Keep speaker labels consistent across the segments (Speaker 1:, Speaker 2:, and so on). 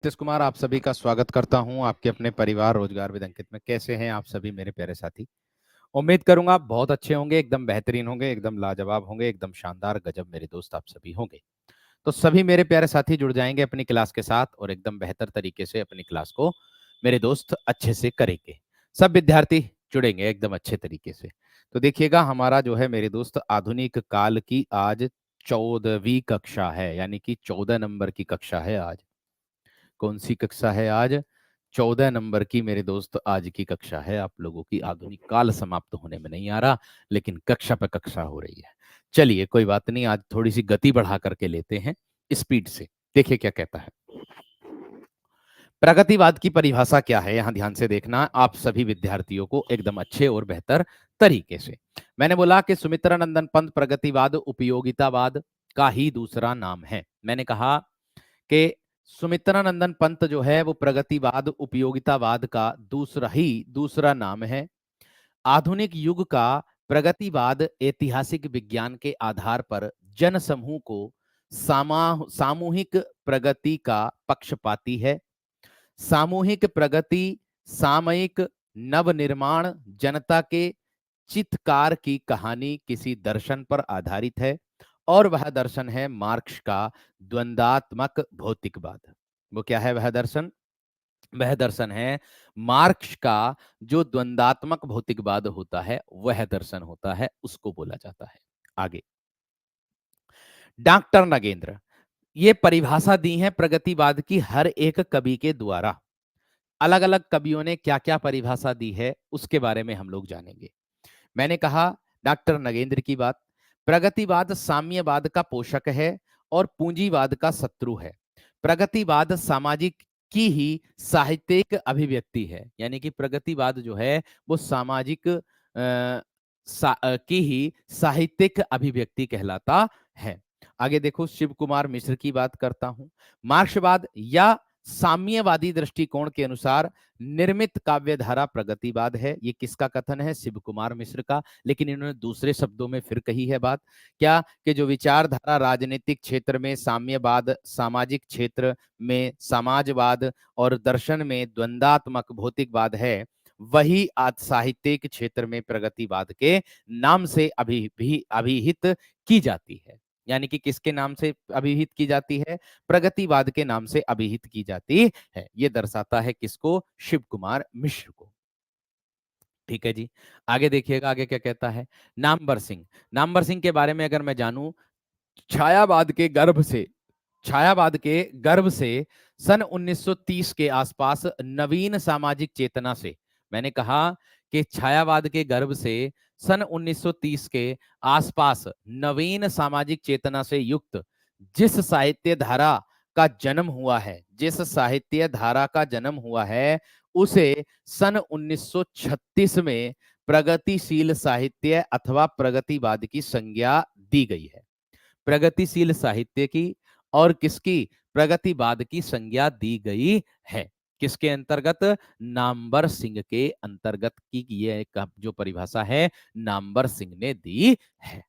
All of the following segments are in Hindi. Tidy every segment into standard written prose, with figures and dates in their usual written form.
Speaker 1: नीतीश कुमार आप सभी का स्वागत करता हूं आपके अपने परिवार रोजगार विद अंकित में। कैसे हैं आप सभी मेरे प्यारे साथी? उम्मीद करूंगा आप बहुत अच्छे होंगे, एकदम बेहतरीन होंगे, एकदम लाजवाब होंगे, एकदम शानदार गजब मेरे दोस्त आप सभी होंगे। तो सभी मेरे प्यारे साथी जुड़ जाएंगे अपनी क्लास के साथ और एकदम बेहतर तरीके से अपनी क्लास को मेरे दोस्त अच्छे से करेंगे। सब विद्यार्थी जुड़ेंगे एकदम अच्छे तरीके से। तो देखिएगा हमारा जो है मेरे दोस्त आधुनिक काल की आज 14वीं कक्षा है, यानी कि 14 नंबर की कक्षा है आज। कौन सी कक्षा है आज? 14 नंबर की मेरे दोस्त आज की कक्षा है। आप लोगों की आधुनिक काल समाप्त होने में नहीं आ रहा, लेकिन कक्षा पे कक्षा हो रही है। चलिए कोई बात नहीं, आज थोड़ी सी गति बढ़ा करके लेते हैं स्पीड से। देखिए क्या कहता है। प्रगतिवाद की परिभाषा क्या है, यहां ध्यान से देखना आप सभी विद्यार्थियों को एकदम अच्छे और बेहतर तरीके से। मैंने बोला कि सुमित्रानंदन पंत प्रगतिवाद उपयोगितावाद का ही दूसरा नाम है। मैंने कहा कि सुमित्रानंदन पंत जो है वो प्रगतिवाद उपयोगितावाद का दूसरा नाम है। आधुनिक युग का प्रगतिवाद ऐतिहासिक विज्ञान के आधार पर जन समूह को सामूहिक प्रगति का पक्षपाती है। सामूहिक प्रगति सामयिक नवनिर्माण जनता के चित्कार की कहानी किसी दर्शन पर आधारित है और वह दर्शन है मार्क्स का द्वंद्वात्मक भौतिकवाद। वो क्या है वह दर्शन? वह दर्शन है मार्क्स का जो द्वंद्वात्मक भौतिकवाद होता है, वह दर्शन होता है, उसको बोला जाता है। आगे डॉक्टर नगेंद्र ये परिभाषा दी है प्रगतिवाद की हर एक कवि के द्वारा। अलग अलग कवियों ने क्या क्या परिभाषा दी है उसके बारे में हम लोग जानेंगे। मैंने कहा डॉक्टर नगेंद्र की बात, प्रगतिवाद साम्यवाद का पोषक है और पूंजीवाद का शत्रु है। प्रगतिवाद सामाजिक की ही साहित्यिक अभिव्यक्ति है, यानी कि प्रगतिवाद जो है वो सामाजिक की ही साहित्यिक अभिव्यक्ति कहलाता है। आगे देखो शिव कुमार मिश्र की बात करता हूं। मार्क्सवाद या साम्यवादी दृष्टिकोण के अनुसार निर्मित काव्यधारा प्रगतिवाद है। ये किसका कथन है? शिव कुमार मिश्र का, लेकिन इन्होंने दूसरे शब्दों में फिर कही है बात। क्या? कि जो विचारधारा राजनीतिक क्षेत्र में साम्यवाद, सामाजिक क्षेत्र में समाजवाद और दर्शन में द्वंद्वात्मक भौतिकवाद है, वही आज साहित्यिक क्षेत्र में प्रगतिवाद के नाम से अभी भी अभिहित की जाती है। यानी कि किसके नाम से अभिहित की जाती है? प्रगतिवाद के नाम से अभिहित की जाती है। ये दर्शाता है किसको? शिव कुमार मिश्र को। ठीक है जी। आगे देखिएगा आगे क्या कहता है। नामवर सिंह, नामवर सिंह के बारे में अगर मैं जानूं, छायावाद के गर्भ से छायावाद के गर्भ से सन 1930 के आसपास नवीन सामाजिक चेतना से, मैंने कहा कि छायावाद के गर्भ से सन 1930 के आसपास नवीन सामाजिक चेतना से युक्त जिस साहित्य धारा का जन्म हुआ है, जिस साहित्य धारा का जन्म हुआ है, उसे सन 1936 में प्रगतिशील साहित्य अथवा प्रगतिवाद की संज्ञा दी गई है। प्रगतिशील साहित्य की और किसकी? प्रगतिवाद की संज्ञा दी गई है। किसके अंतर्गत? नामवर सिंह के अंतर्गत की ये जो परिभाषा है नामवर सिंह ने दी है।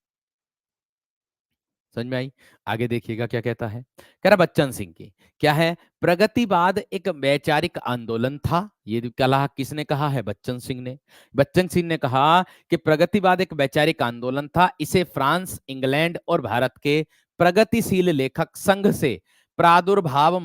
Speaker 1: समझ में आई? आगे देखिएगा क्या कहता है। कह रहा बच्चन सिंह की क्या है? प्रगतिवाद एक वैचारिक आंदोलन था। ये कला किसने कहा है? बच्चन सिंह ने। बच्चन सिंह ने कहा कि प्रगतिवाद एक वैचारिक आंदोलन था। इसे फ्रांस, इंग्लैंड और भारत के प्रगतिशील लेखक संघ से प्रादुर्भाव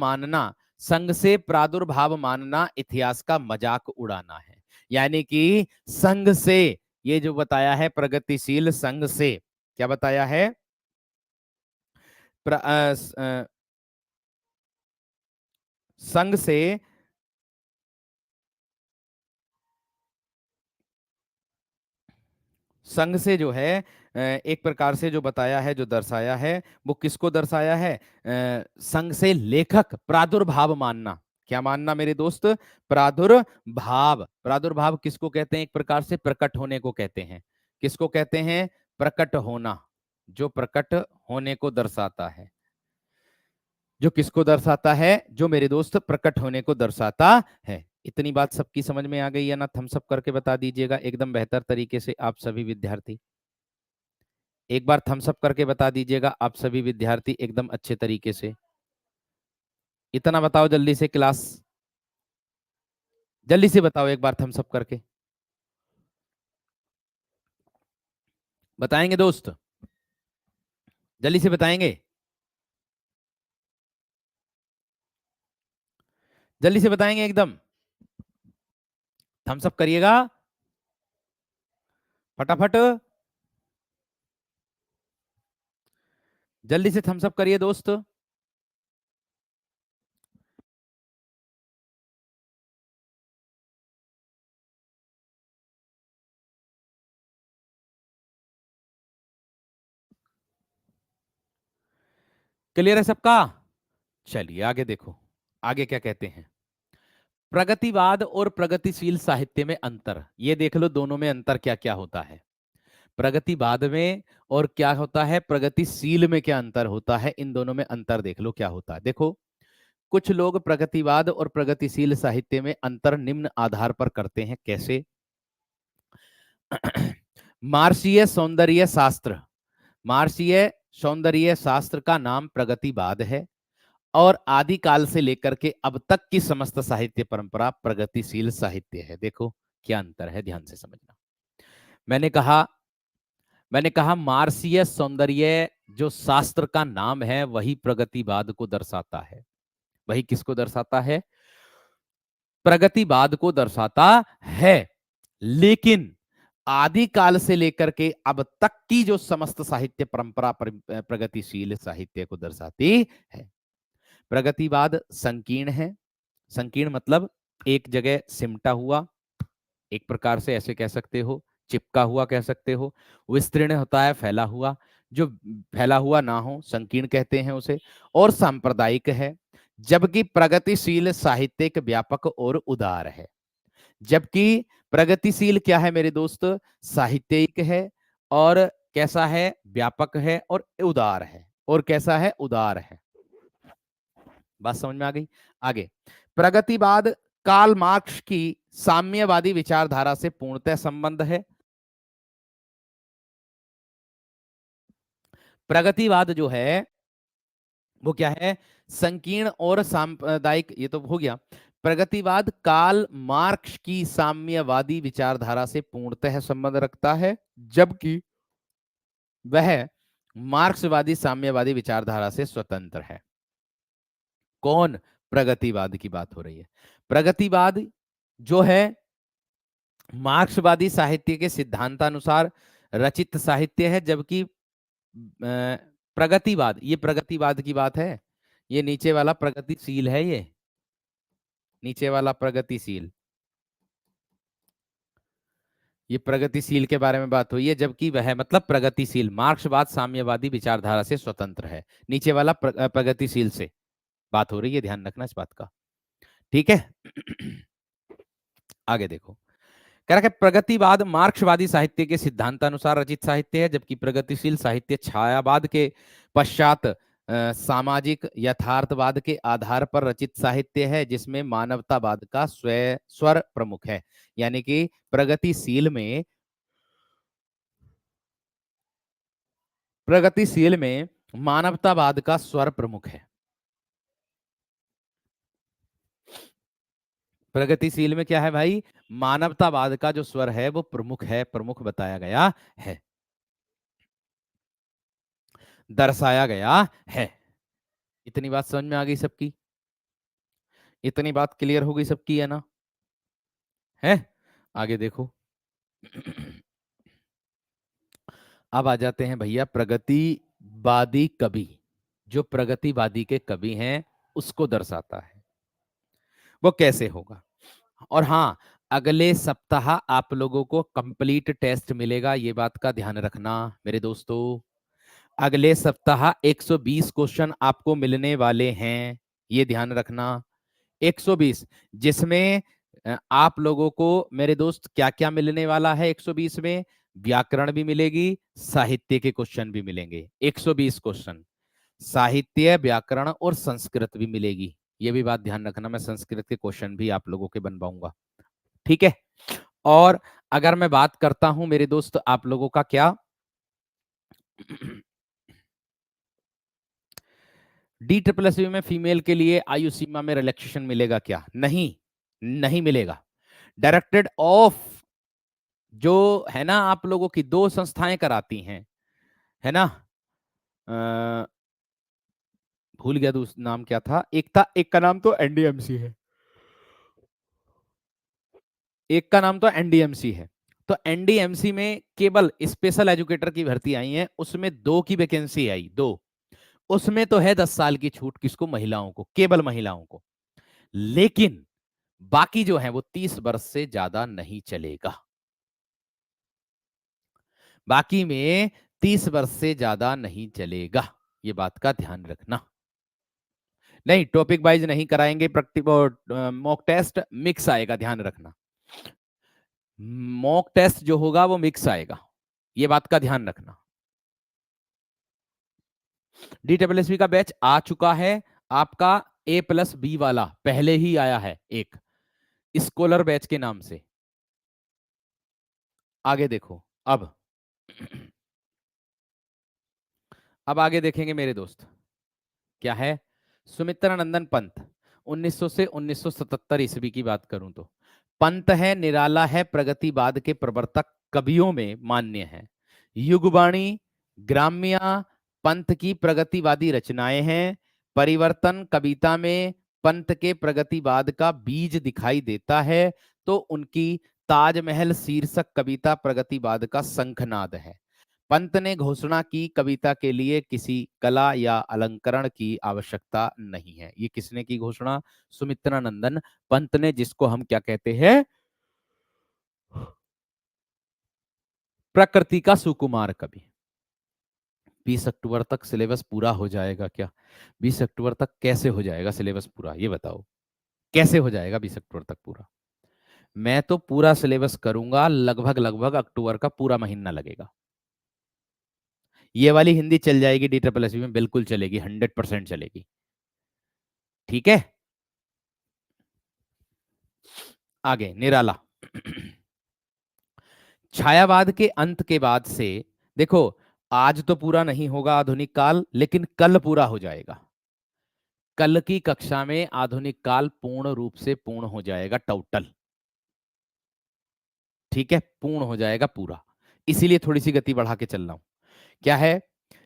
Speaker 1: मानना इतिहास का मजाक उड़ाना है। यानी कि संघ से, ये जो बताया है प्रगतिशील संघ से, क्या बताया है? संघ से संघ से जो है एक प्रकार से जो बताया है, जो दर्शाया है, वो किसको दर्शाया है? संघ से लेखक प्रादुर्भाव मानना। क्या मानना मेरे दोस्त? प्रादुर्भाव। प्रादुर्भाव किसको कहते हैं? एक प्रकार से प्रकट होने को कहते हैं। किसको कहते हैं? प्रकट होना। जो प्रकट होने को दर्शाता है। जो किसको दर्शाता है? जो मेरे दोस्त प्रकट होने को दर्शाता है। इतनी बात सबकी समझ में आ गई है ना? थम्स अप करके बता दीजिएगा एकदम बेहतर तरीके से आप सभी विद्यार्थी। एक बार थम्स अप करके बता दीजिएगा आप सभी विद्यार्थी एकदम अच्छे तरीके से। इतना बताओ जल्दी से क्लास, जल्दी से बताओ एक बार थम्स अप करके। बताएंगे दोस्त, जल्दी से बताएंगे, जल्दी से बताएंगे एकदम, थम्स अप करिएगा फटाफट, जल्दी से थम्स अप करिए दोस्त। क्लियर है सबका? चलिए आगे देखो, आगे क्या कहते हैं। प्रगतिवाद और प्रगतिशील साहित्य में अंतर, ये देख लो दोनों में अंतर क्या क्या होता है। प्रगतिवाद में और क्या होता है, प्रगतिशील में क्या अंतर होता है, इन दोनों में अंतर देख लो क्या होता है। देखो, कुछ लोग प्रगतिवाद और प्रगतिशील साहित्य में अंतर निम्न आधार पर करते हैं, कैसे। मार्सीय सौंदर्य शास्त्र, मार्सीय सौंदर्य शास्त्र का नाम प्रगतिवाद है, और आदिकाल से लेकर के अब तक की समस्त साहित्य परंपरा प्रगतिशील साहित्य है। देखो क्या अंतर है, ध्यान से समझना। मैंने कहा मैंने कहा मार्सीय सौंदर्य जो शास्त्र का नाम है वही प्रगतिवाद को दर्शाता है। वही किसको दर्शाता है, प्रगतिवाद को दर्शाता है। लेकिन आदिकाल से लेकर के अब तक की जो समस्त साहित्य परंपरा प्रगतिशील साहित्य को दर्शाती है। प्रगतिवाद संकीर्ण है, संकीर्ण मतलब एक जगह सिमटा हुआ, एक प्रकार से ऐसे कह सकते हो, चिपका हुआ कह सकते हो। विस्तीर्ण होता है फैला हुआ, जो फैला हुआ ना हो संकीर्ण कहते हैं उसे। और सांप्रदायिक है, जबकि प्रगतिशील साहित्यिक व्यापक और उदार है। जबकि प्रगतिशील क्या है मेरे दोस्त, साहित्यिक है, और कैसा है, व्यापक है और उदार है, और कैसा है, उदार है। बात समझ में आ गई? आगे, प्रगतिवाद कार्ल मार्क्स की साम्यवादी विचारधारा से पूर्णतः संबंध है। प्रगतिवाद जो है वो क्या है, संकीर्ण और सांप्रदायिक, ये तो हो गया। प्रगतिवाद कार्ल मार्क्स की साम्यवादी विचारधारा से पूर्णतः संबंध रखता है, जबकि वह मार्क्सवादी साम्यवादी विचारधारा से स्वतंत्र है। कौन, प्रगतिवाद की बात हो रही है। प्रगतिवाद जो है मार्क्सवादी साहित्य के सिद्धांतानुसार रचित साहित्य है, जबकि प्रगतिवाद, ये प्रगतिवाद की बात है, ये नीचे वाला प्रगतिशील है, ये नीचे वाला प्रगतिशील, ये प्रगतिशील के बारे में बात हुई है, जबकि वह मतलब प्रगतिशील मार्क्सवाद साम्यवादी विचारधारा से स्वतंत्र है। नीचे वाला प्रगतिशील से बात हो रही है, ध्यान रखना इस बात का, ठीक है। आगे देखो, कह रहा है प्रगतिवाद मार्क्सवादी साहित्य के सिद्धांतानुसार रचित साहित्य है, जबकि प्रगतिशील साहित्य छायावाद के पश्चात सामाजिक यथार्थवाद के आधार पर रचित साहित्य है, जिसमें मानवतावाद का स्वर प्रमुख है। यानी कि प्रगतिशील में मानवतावाद का स्वर प्रमुख है। प्रगतिशील में क्या है भाई, मानवतावाद का जो स्वर है वो प्रमुख है, प्रमुख बताया गया है, दर्शाया गया है। इतनी बात समझ में आ गई सबकी? इतनी बात क्लियर हो गई सबकी, है ना? है, आगे देखो। अब आ जाते हैं भैया प्रगतिवादी कवि, जो प्रगतिवादी के कवि हैं उसको दर्शाता है, वो कैसे होगा। और हाँ, अगले सप्ताह आप लोगों को कंप्लीट टेस्ट मिलेगा, ये बात का ध्यान रखना मेरे दोस्तों। अगले सप्ताह 120 क्वेश्चन आपको मिलने वाले हैं, ये ध्यान रखना। 120, जिसमें आप लोगों को मेरे दोस्त क्या क्या मिलने वाला है 120 में, व्याकरण भी मिलेगी, साहित्य के क्वेश्चन भी मिलेंगे। 120 क्वेश्चन, साहित्य, व्याकरण और संस्कृत भी मिलेगी, ये भी बात ध्यान रखना, मैं संस्कृत के क्वेश्चन भी आप लोगों के बनवाऊंगा, ठीक है। और अगर मैं बात करता हूं मेरे दोस्त आप लोगों का क्या DSSB में फीमेल के लिए आयु सीमा में रिलैक्सेशन मिलेगा क्या? नहीं, नहीं मिलेगा। डायरेक्टेड ऑफ जो है ना, आप लोगों की दो संस्थाएं कराती हैं, है ना, भूल गया दूसरा नाम क्या था, एक का नाम तो एनडीएमसी है, एक का नाम तो एनडीएमसी है। तो एनडीएमसी में केवल स्पेशल एजुकेटर की भर्ती आई है, उसमें 2 की वैकेंसी आई, 2। उसमें तो है 10 साल की छूट, किसको? महिलाओं को, केवल महिलाओं को। लेकिन बाकी जो है वो 30 वर्ष से ज्यादा नहीं चलेगा। बाकी में 30 वर्ष से ज्यादा नहीं चलेगा, ये बात का ध्यान रखना। नहीं, टॉपिक वाइज नहीं कराएंगे, प्रैक्टिकल मॉक टेस्ट मिक्स आएगा, ध्यान रखना। मॉक टेस्ट जो होगा वो मिक्स आएगा, ये बात का ध्यान रखना। DSSB का बैच आ चुका है आपका, A+B वाला पहले ही आया है, एक स्कॉलर बैच के नाम से। आगे देखो, अब आगे देखेंगे मेरे दोस्त, क्या है? सुमित्रा नंदन पंत, 1900 से 1977 ईस्वी की बात करूं तो पंत है, निराला है, प्रगतिवाद के प्रवर्तक कवियों में मान्य है। युगवाणी, ग्राम्या पंत की प्रगतिवादी रचनाएं हैं। परिवर्तन कविता में पंत के प्रगतिवाद का बीज दिखाई देता है, तो उनकी ताजमहल शीर्षक कविता प्रगतिवाद का शंखनाद है। पंत ने घोषणा की कविता के लिए किसी कला या अलंकरण की आवश्यकता नहीं है। ये किसने की घोषणा? सुमित्रा नंदन पंत ने, जिसको हम क्या कहते हैं? प्रकृति का सुकुमार कवि। 20 अक्टूबर तक सिलेबस पूरा हो जाएगा क्या? 20 अक्टूबर तक कैसे हो जाएगा सिलेबस पूरा, ये बताओ, कैसे हो जाएगा 20 अक्टूबर तक पूरा? मैं तो पूरा सिलेबस करूंगा, लगभग लगभग अक्टूबर का पूरा महीना लगेगा। ये वाली हिंदी चल जाएगी DSSB में, बिल्कुल चलेगी, 100% चलेगी। ठीक है, आगे निराला। छायावाद के अंत के बाद से, देखो, आज तो पूरा नहीं होगा आधुनिक काल, लेकिन कल पूरा हो जाएगा। कल की कक्षा में आधुनिक काल पूर्ण रूप से पूर्ण हो जाएगा, टोटल। ठीक है, पूर्ण हो जाएगा पूरा, इसीलिए थोड़ी सी गति बढ़ा के चल रहा हूं। क्या है?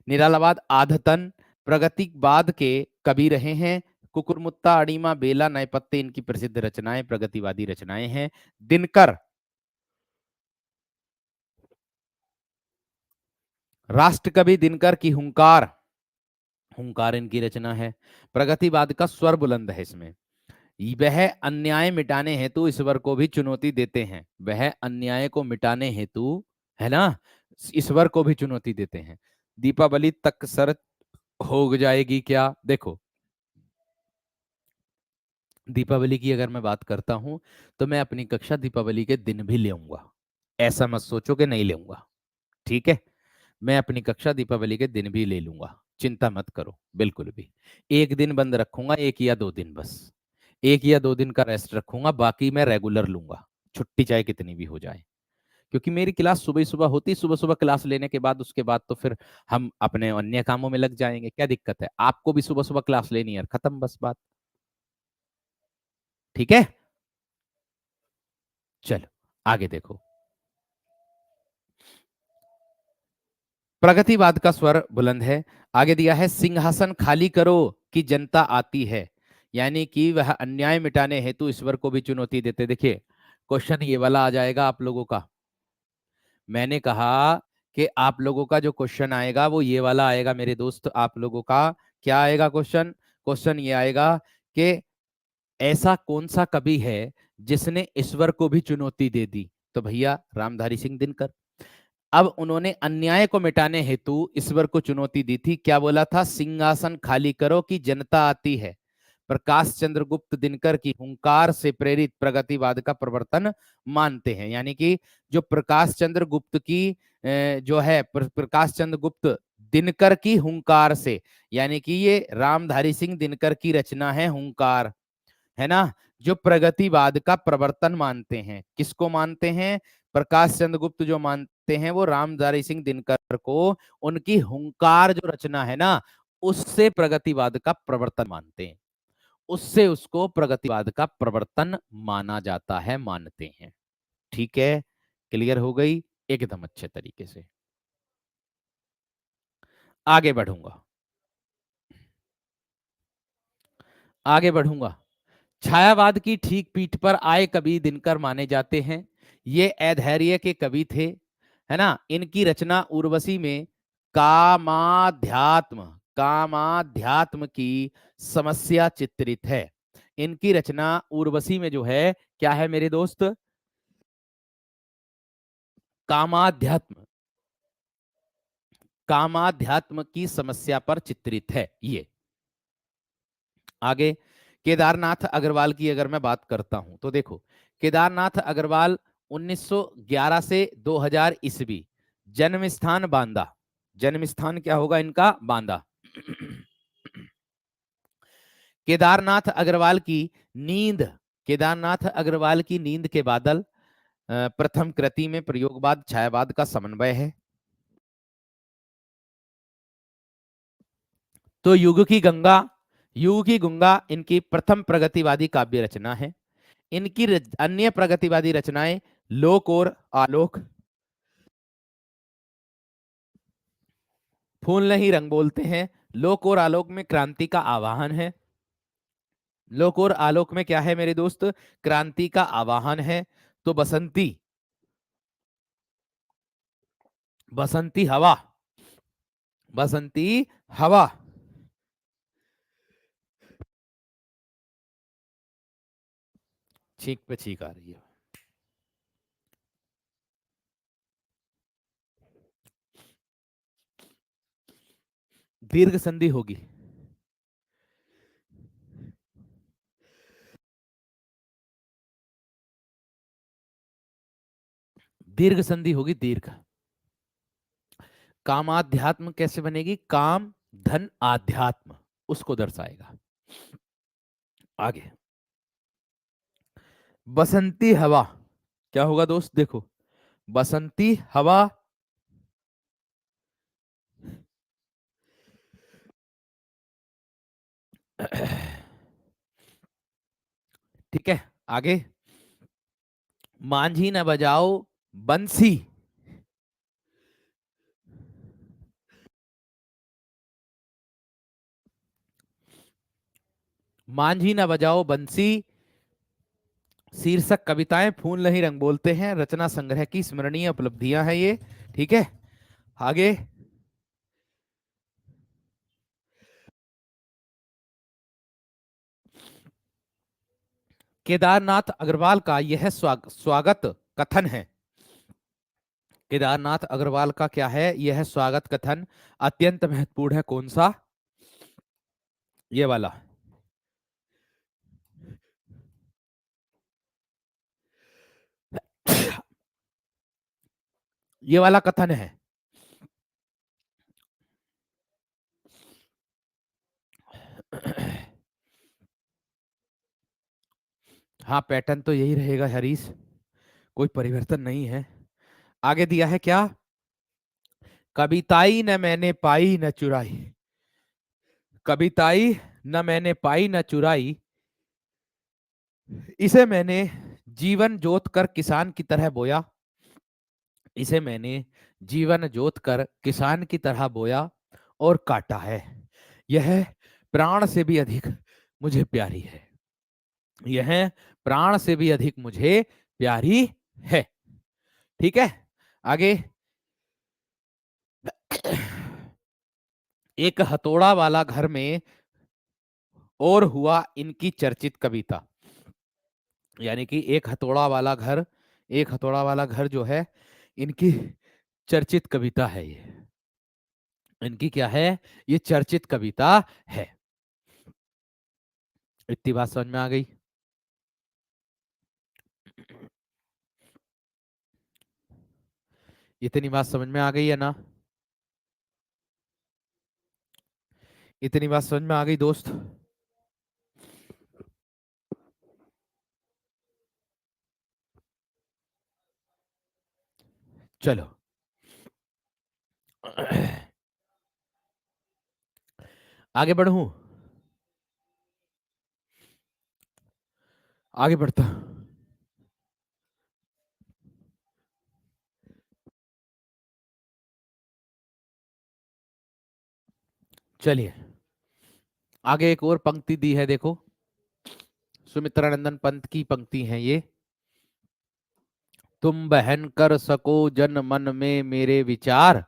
Speaker 1: निरालावाद आधतन प्रगतिवाद के कवि रहे हैं। कुकुरमुत्ता, अड़ीमा, बेला, नयपत्ते इनकी प्रसिद्ध रचनाएं प्रगतिवादी रचनाएं हैं। दिनकर, राष्ट्रकवि दिनकर की हुंकार, हुंकार इनकी रचना है। प्रगतिवाद का स्वर बुलंद है इसमें। वह अन्याय मिटाने हेतु ईश्वर को भी चुनौती देते हैं, वह अन्याय को मिटाने हेतु, है ना, ईश्वर को भी चुनौती देते हैं। दीपावली तक सर हो जाएगी क्या? देखो, दीपावली की अगर मैं बात करता हूं तो मैं अपनी कक्षा दीपावली के दिन भी लेऊंगा, ऐसा मत सोचो कि नहीं लेऊंगा। ठीक है, मैं अपनी कक्षा दीपावली के दिन भी ले लूंगा, चिंता मत करो बिल्कुल भी। एक दिन बंद रखूंगा, 1 या 2 दिन बस, 1 या 2 दिन का रेस्ट रखूंगा, बाकी मैं रेगुलर लूंगा, छुट्टी चाहे कितनी भी हो जाए। क्योंकि मेरी क्लास सुबह सुबह होती, सुबह सुबह क्लास लेने के बाद उसके बाद तो फिर हम अपने अन्य कामों में लग जाएंगे। क्या दिक्कत है? आपको भी सुबह सुबह क्लास लेनी है, खत्म बस बात। ठीक है, चलो आगे देखो। प्रगतिवाद का स्वर बुलंद है। आगे दिया है, सिंहासन खाली करो कि जनता आती है, यानी कि वह अन्याय मिटाने हेतु ईश्वर को भी चुनौती देते। देखिए, क्वेश्चन ये वाला आ जाएगा आप लोगों का। मैंने कहा कि आप लोगों का जो क्वेश्चन आएगा वो ये वाला आएगा मेरे दोस्त। आप लोगों का क्या आएगा क्वेश्चन? क्वेश्चन ये आएगा कि ऐसा कौन सा कवि है जिसने ईश्वर को भी चुनौती दे दी? तो भैया रामधारी सिंह दिनकर। अब उन्होंने अन्याय को मिटाने हेतु ईश्वर को चुनौती दी थी। क्या बोला था? सिंहासन खाली करो कि जनता आती है। प्रकाश चंद्र गुप्त दिनकर की हुंकार से प्रेरित प्रगतिवाद का प्रवर्तन मानते हैं, यानी कि जो प्रकाश चंद्र गुप्त की जो है प्रकाश चंद्र गुप्त दिनकर की हुंकार से, यानी कि ये रामधारी सिंह दिनकर की रचना है हुंकार, है ना, जो प्रगतिवाद का प्रवर्तन मानते हैं। किसको मानते हैं? प्रकाश चंद्र गुप्त जो मानते हैं वो रामधारी सिंह दिनकर को, उनकी हुंकार जो रचना है ना, उससे प्रगतिवाद का प्रवर्तन मानते हैं, उससे उसको प्रगतिवाद का प्रवर्तन माना जाता है, मानते हैं। ठीक है, क्लियर हो गई एकदम अच्छे तरीके से। आगे बढ़ूंगा, आगे बढ़ूंगा। छायावाद की ठीक पीठ पर आए कवि दिनकर माने जाते हैं। ये अधैर्य के कवि थे, है ना। इनकी रचना उर्वशी में कामाध्यात्म, कामाध्यात्म की समस्या चित्रित है। इनकी रचना उर्वशी में जो है क्या है मेरे दोस्त, कामाध्यात्म, कामाध्यात्म की समस्या पर चित्रित है ये। आगे केदारनाथ अग्रवाल की अगर मैं बात करता हूं तो देखो, केदारनाथ अग्रवाल 1911 से 2000 ईस्वी, जन्म स्थान बांदा, जन्म स्थान क्या होगा इनका, बांदा। केदारनाथ अग्रवाल की नींद, केदारनाथ अग्रवाल की नींद के बादल प्रथम कृति में प्रयोगवाद छायावाद का समन्वय है। तो युग की गंगा, युग की गंगा इनकी प्रथम प्रगतिवादी काव्य रचना है। इनकी अन्य प्रगतिवादी रचनाएं लोक और आलोक, फूल नहीं रंग बोलते हैं। लोक और आलोक में क्रांति का आवाहन है, लोक और आलोक में क्या है मेरे दोस्त, क्रांति का आवाहन है। तो बसंती, बसंती हवा, बसंती हवा, छींक पे छींक आ रही है। दीर्घ संधि होगी, दीर्घ संधि होगी, दीर्घ। कामाध्यात्म कैसे बनेगी, काम धन आध्यात्म, उसको दर्शाएगा। आगे बसंती हवा, क्या होगा दोस्त, देखो बसंती हवा, ठीक है। आगे मांझी न बजाओ बंसी, मांझी न बजाओ बंसी शीर्षक कविताएं फूल नहीं रंग बोलते हैं, रचना संग्रह की स्मरणीय उपलब्धियां हैं ये। ठीक है, आगे केदारनाथ अग्रवाल का यह स्वागत कथन है, केदारनाथ अग्रवाल का क्या है यह स्वागत कथन अत्यंत महत्वपूर्ण है। कौन सा, ये वाला, ये वाला कथन है। हाँ पैटर्न तो यही रहेगा हरीश, कोई परिवर्तन नहीं है। आगे दिया है क्या, कविताई न मैंने पाई न चुराई, कविताई न मैंने पाई न चुराई, इसे मैंने जीवन जोत कर किसान की तरह बोया, इसे मैंने जीवन जोत कर किसान की तरह बोया और काटा है, यह प्राण से भी अधिक मुझे प्यारी है, यह प्राण से भी अधिक मुझे प्यारी है। ठीक है, आगे एक हथौड़ा वाला घर में और हुआ इनकी चर्चित कविता, यानी कि एक हथौड़ा वाला घर, एक हथौड़ा वाला घर जो है इनकी चर्चित कविता है ये, इनकी क्या है, ये चर्चित कविता है। इतनी बात समझ में आ गई, इतनी बात समझ में आ गई है ना, इतनी बात समझ में आ गई दोस्त। चलो आगे बढ़ूं? आगे बढ़ता। चलिए, आगे एक और पंक्ति दी है, देखो। सुमित्रानंदन पंत की पंक्ति है ये। तुम बहन कर सको जन मन में मेरे विचार,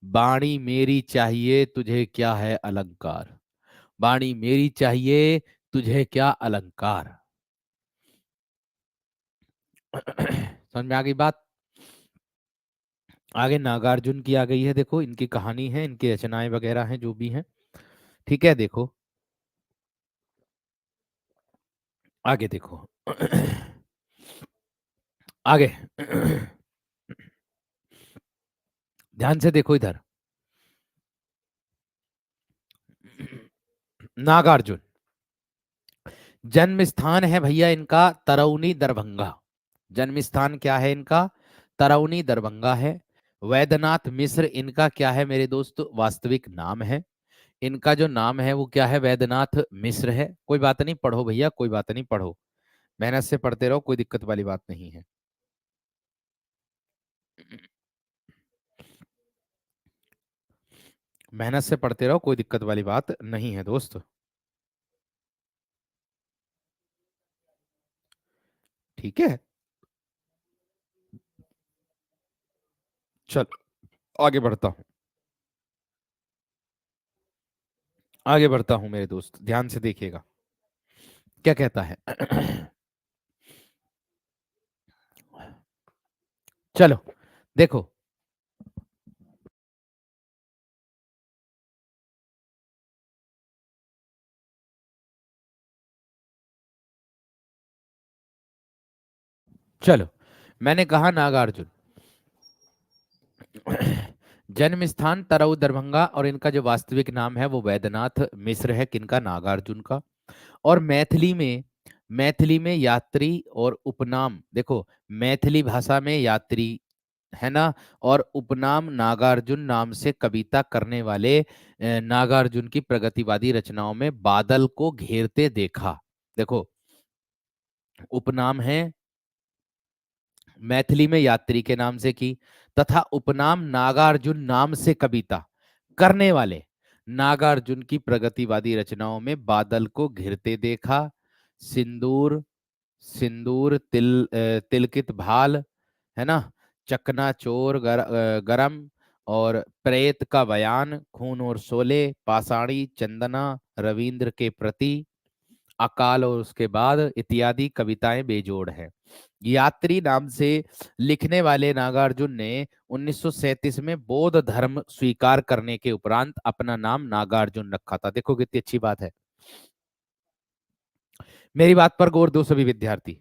Speaker 1: वाणी मेरी चाहिए तुझे क्या है अलंकार। वाणी मेरी चाहिए तुझे क्या अलंकार। समझ में आ गई बात? आगे नागार्जुन की आ गई है, देखो इनकी कहानी है, इनकी रचनाएं वगैरह हैं जो भी हैं। ठीक है, देखो आगे देखो। आगे ध्यान से देखो इधर। नागार्जुन जन्म स्थान है भैया इनका तरौनी दरभंगा। जन्म स्थान क्या है इनका? तरौनी दरभंगा है। वैद्यनाथ मिश्र इनका क्या है मेरे दोस्त? वास्तविक नाम है। इनका जो नाम है वो क्या है? वैद्यनाथ मिश्र है। कोई बात नहीं, पढ़ो भैया, कोई बात नहीं, पढ़ो, मेहनत से पढ़ते रहो, कोई दिक्कत वाली बात नहीं है। मेहनत से पढ़ते रहो, कोई दिक्कत वाली बात नहीं है दोस्त। ठीक है, चल आगे बढ़ता हूं। आगे बढ़ता हूं मेरे दोस्त, ध्यान से देखिएगा क्या कहता है। चलो देखो। चलो, मैंने कहा नागार्जुन जन्म स्थान तरऊ दरभंगा, और इनका जो वास्तविक नाम है वो वैद्यनाथ मिश्र है। किनका? नागार्जुन का। और मैथिली में यात्री और उपनाम देखो, मैथिली भाषा में यात्री है ना, और उपनाम नागार्जुन नाम से कविता करने वाले नागार्जुन की प्रगतिवादी रचनाओं में बादल को घेरते देखा। देखो, उपनाम है मैथिली में यात्री के नाम से की, तथा उपनाम नागार्जुन नाम से कविता करने वाले नागार्जुन की प्रगतिवादी रचनाओं में बादल को घिरते देखा, सिंदूर सिंदूर तिलकित भाल, है ना, चकनाचूर गरम, और प्रेत का बयान, खून और शोले, पाषाणी चंदना, रविंद्र के प्रति, अकाल और उसके बाद इत्यादि कविताएं बेजोड़ हैं। यात्री नाम से लिखने वाले नागार्जुन ने 1937 में बौद्ध धर्म स्वीकार करने के उपरांत अपना नाम नागार्जुन रखा था। देखो कितनी अच्छी बात है। मेरी बात पर गौर दो सभी विद्यार्थी,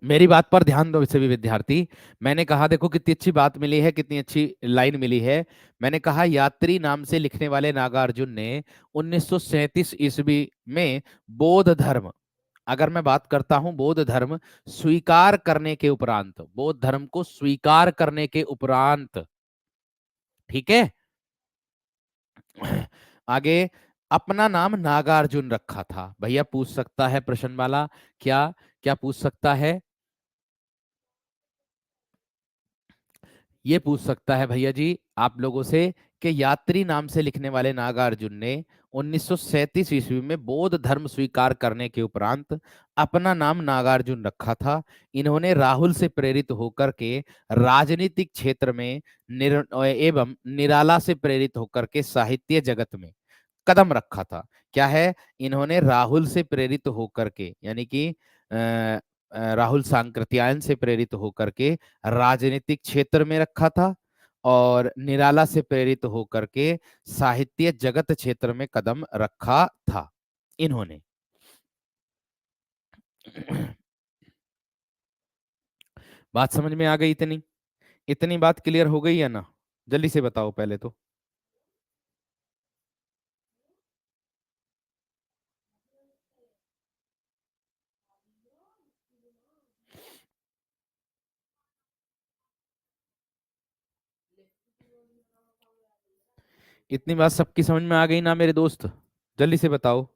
Speaker 1: मेरी बात पर ध्यान दो सभी विद्यार्थी। मैंने कहा देखो कितनी अच्छी बात मिली है, कितनी अच्छी लाइन मिली है। मैंने कहा यात्री नाम से लिखने वाले नागार्जुन ने 1937 ईस्वी में बौद्ध धर्म, अगर मैं बात करता हूं बौद्ध धर्म स्वीकार करने के उपरांत, बौद्ध धर्म को स्वीकार करने के उपरांत, ठीक है, आगे अपना नाम नागार्जुन रखा था। भैया पूछ सकता है प्रश्न वाला, क्या क्या पूछ सकता है? ये पूछ सकता है भैया जी आप लोगों से कि यात्री नाम से लिखने वाले नागार्जुन ने 1937 ईस्वी में बौद्ध धर्म स्वीकार करने के उपरांत अपना नाम नागार्जुन रखा था। इन्होंने राहुल से प्रेरित होकर के राजनीतिक क्षेत्र में एवं निराला से प्रेरित होकर के साहित्य जगत में कदम रखा था। क्या है? इन्होंने राहुल से प्रेरित होकर के, यानी कि राहुल सांकृत्यायन से प्रेरित होकर के राजनीतिक क्षेत्र में रखा था, और निराला से प्रेरित होकर के साहित्य जगत क्षेत्र में कदम रखा था इन्होंने। बात समझ में आ गई? इतनी इतनी बात क्लियर हो गई है ना? जल्दी से बताओ पहले तो। इतनी बात सबकी समझ में आ गई ना मेरे दोस्त? जल्दी से बताओ।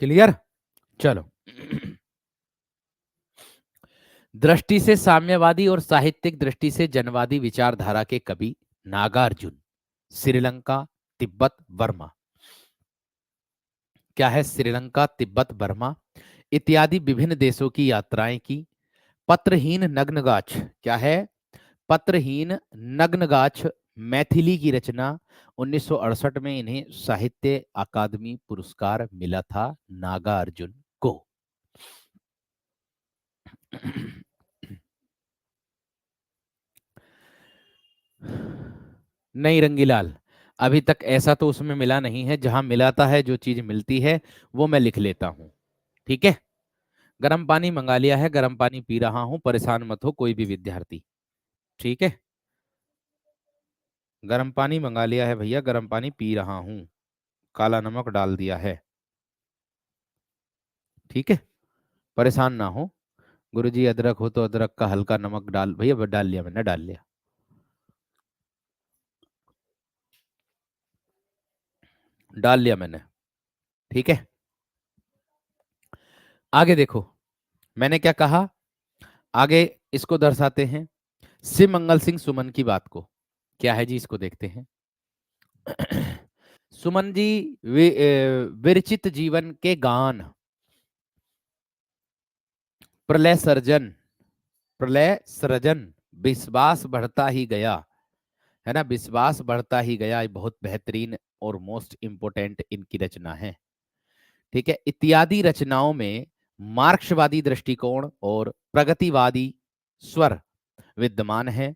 Speaker 1: क्लियर? चलो। दृष्टि से साम्यवादी और साहित्यिक दृष्टि से जनवादी विचारधारा के कवि नागार्जुन, श्रीलंका, तिब्बत, बर्मा। क्या है? श्रीलंका, तिब्बत, बर्मा इत्यादि विभिन्न देशों की यात्राएं की। पत्रहीन नग्नगाछ। क्या है? पत्रहीन नग्नगाछ मैथिली की रचना। 1968 में इन्हें साहित्य अकादमी पुरस्कार मिला था, नागार्जुन को। नहीं रंगीलाल, अभी तक ऐसा तो उसमें मिला नहीं है। जहां मिलाता है, जो चीज मिलती है वो मैं लिख लेता हूँ। ठीक है। गर्म पानी मंगा लिया है, गर्म पानी पी रहा हूँ, परेशान मत हो कोई भी विद्यार्थी। ठीक है। गर्म पानी मंगा लिया है भैया, गर्म पानी पी रहा हूँ, काला नमक डाल दिया है। ठीक है। परेशान ना हो। गुरुजी अदरक हो तो अदरक का हल्का नमक डाल, भैया डाल लिया, मैंने डाल लिया, डाल लिया मैंने। ठीक है। आगे देखो, मैंने क्या कहा, आगे इसको दर्शाते हैं, शिव मंगल सिंह सुमन की बात को। क्या है जी, इसको देखते हैं। सुमन जी विरचित जीवन के गान, प्रलय सर्जन, प्रलय सृजन, विश्वास बढ़ता ही गया, है ना, विश्वास बढ़ता ही गया, ये बहुत बेहतरीन और मोस्ट इंपोर्टेंट इनकी रचना है। ठीक है। इत्यादि रचनाओं में मार्क्सवादी दृष्टिकोण और प्रगतिवादी स्वर विद्यमान है।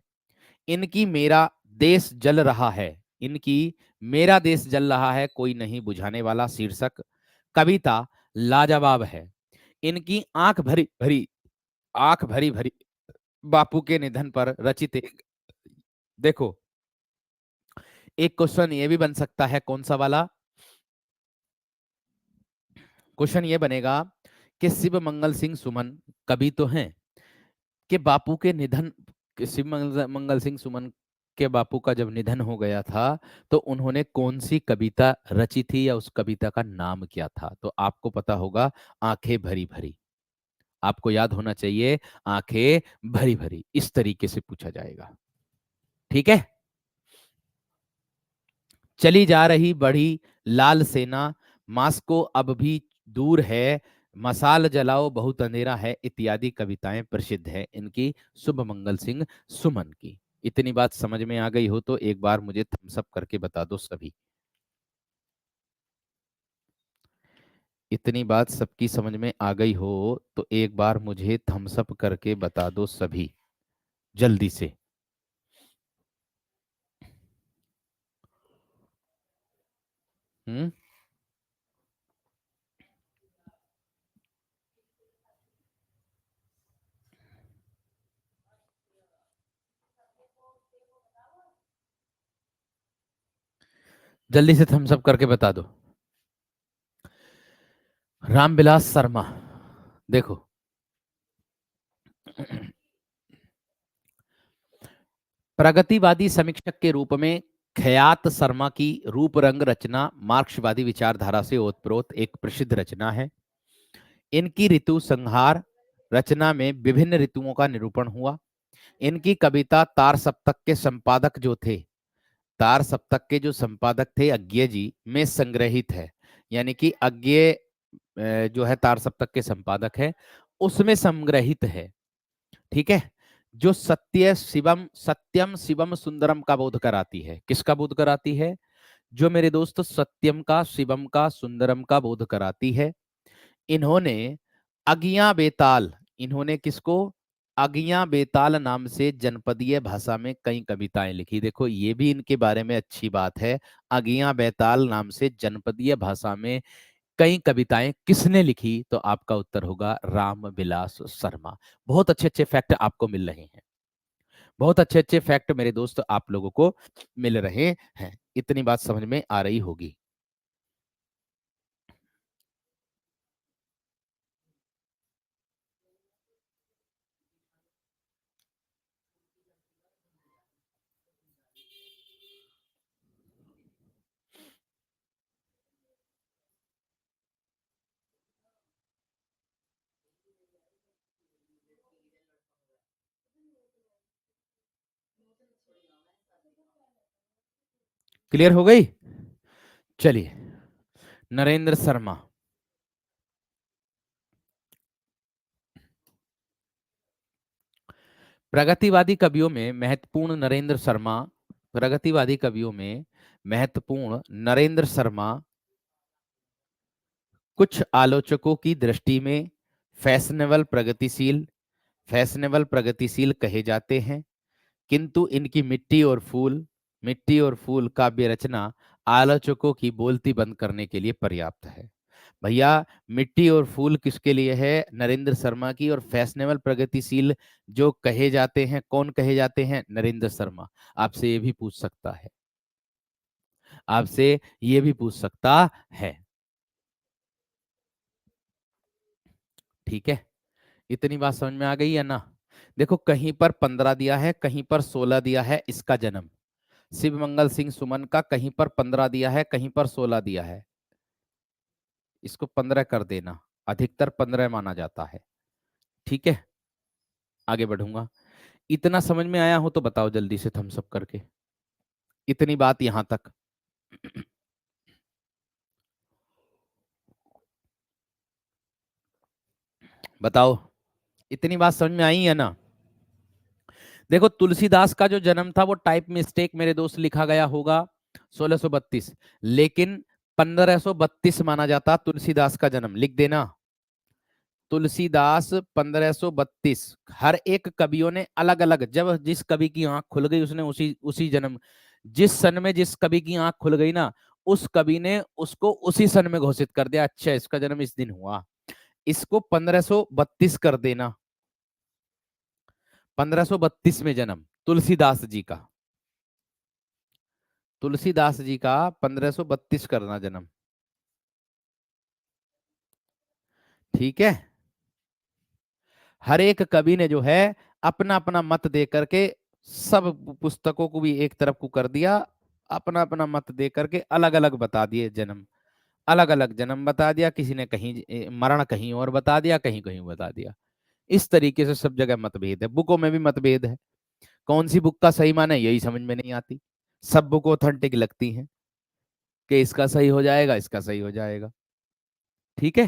Speaker 1: इनकी मेरा देश जल रहा है, इनकी मेरा देश जल रहा है कोई नहीं बुझाने वाला शीर्षक कविता लाजवाब है। इनकी आंख भरी भरी बापू के निधन पर रचित देखो, एक क्वेश्चन ये भी बन सकता है, कौन सा वाला क्वेश्चन ये बनेगा कि शिव मंगल सिंह सुमन कवि तो हैं, कि बापू के निधन, शिव मंगल सिंह सुमन के बापू का जब निधन हो गया था, तो उन्होंने कौन सी कविता रची थी, या उस कविता का नाम क्या था? तो आपको पता होगा, आंखें भरी भरी। आपको याद होना चाहिए, आंखें भरी भरी, इस तरीके से पूछा जाएगा। ठीक है। चली जा रही बड़ी लाल सेना, मास्को अब भी दूर है, मसाल जलाओ बहुत अंधेरा है इत्यादि कविताएं प्रसिद्ध है इनकी, शुभ मंगल सिंह सुमन की। इतनी बात समझ में आ गई हो तो एक बार मुझे थम्स अप करके बता दो सभी। इतनी बात सबकी समझ में आ गई हो तो एक बार मुझे थम्स अप करके बता दो सभी, जल्दी से। हम्म। जल्दी से थम्स अप करके बता दो। रामविलास शर्मा। देखो, प्रगतिवादी समीक्षक के रूप में ख्यात शर्मा की रूप रंग रचना मार्क्सवादी विचारधारा से ओतप्रोत एक प्रसिद्ध रचना है। इनकी ऋतु संहार रचना में विभिन्न ऋतुओं का निरूपण हुआ। इनकी कविता तार सप्तक के संपादक जो थे, तार सप्तक के जो संपादक थे अज्ञे जी में संग्रहित है। यानी कि अज्ञे जो है तार सप्तक के संपादक है, उसमें संग्रहित है। ठीक है। जो सत्यम शिवम सुंदरम का बोध कराती है, किसका बोध कराती है? जो मेरे दोस्त सत्यम का, शिवम का, सुंदरम का बोध कराती है। इन्होंने अगियां बेताल, इन्होंने किसको? अगियां बेताल नाम से जनपदीय भाषा में कई कविताएं लिखी। देखो, ये भी इनके बारे में अच्छी बात है। अगियां बेताल नाम से जनपदीय भाषा में कई कविताएं किसने लिखी? तो आपका उत्तर होगा रामविलास शर्मा। बहुत अच्छे अच्छे फैक्ट आपको मिल रहे हैं, बहुत अच्छे अच्छे फैक्ट मेरे दोस्त आप लोगों को मिल रहे हैं। इतनी बात समझ में आ रही होगी। क्लियर हो गई? चलिए, नरेंद्र शर्मा। प्रगतिवादी कवियों में महत्वपूर्ण नरेंद्र शर्मा, प्रगतिवादी कवियों में महत्वपूर्ण नरेंद्र शर्मा कुछ आलोचकों की दृष्टि में फैशनेबल प्रगतिशील, फैशनेबल प्रगतिशील कहे जाते हैं, किंतु इनकी मिट्टी और फूल काव्य रचना आलोचकों की बोलती बंद करने के लिए पर्याप्त है। भैया, मिट्टी और फूल किसके लिए है? नरेंद्र शर्मा की। और फैशनेबल प्रगतिशील जो कहे जाते हैं, कौन कहे जाते हैं? नरेंद्र शर्मा। आपसे ये भी पूछ सकता है, आपसे ये भी पूछ सकता है। ठीक है, इतनी बात समझ में आ गई है ना? देखो, कहीं पर 15 दिया है, कहीं पर 16 दिया है इसका जन्म। शिव मंगल सिंह सुमन का कहीं पर 15 दिया है, कहीं पर 16 दिया है। इसको 15 कर देना, अधिकतर 15 माना जाता है। ठीक है, आगे बढ़ूंगा। इतना समझ में आया हो तो बताओ जल्दी से थम्स अप करके। इतनी बात यहां तक। बताओ, इतनी बात समझ में आई है ना? देखो, तुलसीदास का जो जन्म था वो टाइप मिस्टेक मेरे दोस्त लिखा गया होगा 1632, लेकिन 1532 माना जाता तुलसीदास का जन्म। लिख देना, तुलसीदास 1532। हर एक कवियों ने अलग अलग, जब जिस कवि की आंख खुल गई उसने उसी उसी जन्म, जिस सन में जिस कवि की आंख खुल गई ना, उस कवि ने उसको उसी सन में घोषित कर दिया, अच्छा इसका जन्म इस दिन हुआ। इसको 1532 कर देना, 1532 में जन्म तुलसीदास जी का, तुलसीदास जी का 1532 करना जन्म। ठीक है, हर एक कवि ने जो है अपना अपना मत दे करके सब पुस्तकों को भी एक तरफ को कर दिया, अपना अपना मत दे करके अलग अलग बता दिए जन्म, अलग अलग जन्म बता दिया। किसी ने कहीं मरण कहीं और बता दिया, कहीं कहीं बता दिया। इस तरीके से सब जगह मतभेद है, बुकों में भी मतभेद है। कौन सी बुक का सही माने यही समझ में नहीं आती। सब बुक ऑथेंटिक लगती हैं कि इसका सही हो जाएगा, इसका सही हो जाएगा। ठीक है,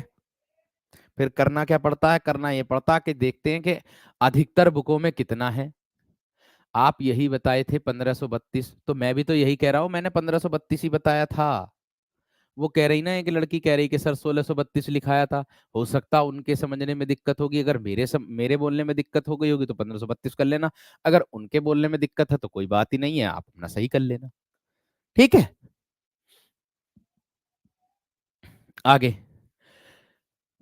Speaker 1: फिर करना क्या पड़ता है? करना ये पड़ता है कि देखते हैं कि अधिकतर बुकों में कितना है। आप यही बताए थे 1532, तो मैं भी तो यही कह रहा हूं, मैंने 1532 ही बताया था। वो कह रही ना, एक लड़की कह रही कि सर 1632 लिखाया था। हो सकता उनके समझने में दिक्कत होगी, अगर मेरे बोलने में दिक्कत हो गई होगी तो 1532 कर लेना। अगर उनके बोलने में दिक्कत है तो कोई बात ही नहीं है, आप अपना सही कर लेना। ठीक है, आगे।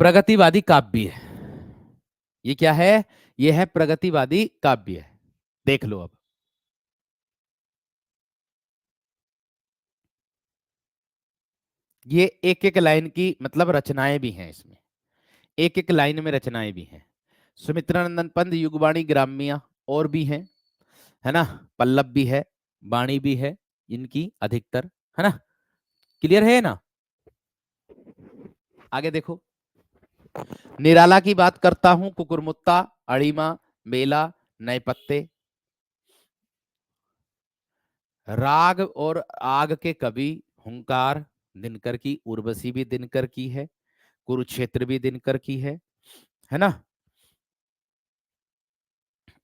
Speaker 1: प्रगतिवादी काव्य, ये क्या है? ये है प्रगतिवादी काव्य। देख लो अब, ये एक एक लाइन की मतलब रचनाएं भी हैं इसमें, एक एक लाइन में रचनाएं भी हैं। सुमित्रानंदन पंत, युगवाणी, ग्राम्या और भी हैं, है ना? पल्लव भी है, वाणी भी है, इनकी अधिकतर, है ना? क्लियर है ना? आगे देखो, निराला की बात करता हूं, कुकुरमुत्ता, अड़ीमा, बेला, नए पत्ते। राग और आग के कवि हुंकार दिनकर की, उर्वशी भी दिनकर की है, कुरुक्षेत्र भी दिनकर की है ना?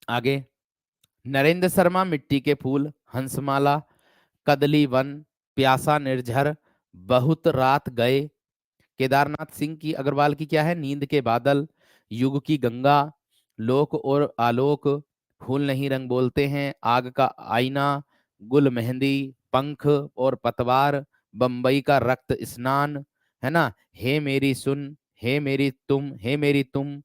Speaker 1: आगे, नरेंद्र शर्मा, मिट्टी के फूल, हंसमाला, कदली वन, प्यासा निर्झर, बहुत रात गए। केदारनाथ सिंह की अग्रवाल की क्या है? नींद के बादल, युग की गंगा, लोक और आलोक, फूल नहीं रंग बोलते हैं, आग का आईना, गुल मेहंदी, पंख और पतवार, बंबई का रक्त स्नान, है ना? हे मेरी सुन, हे मेरी तुम, हे मेरी तुम,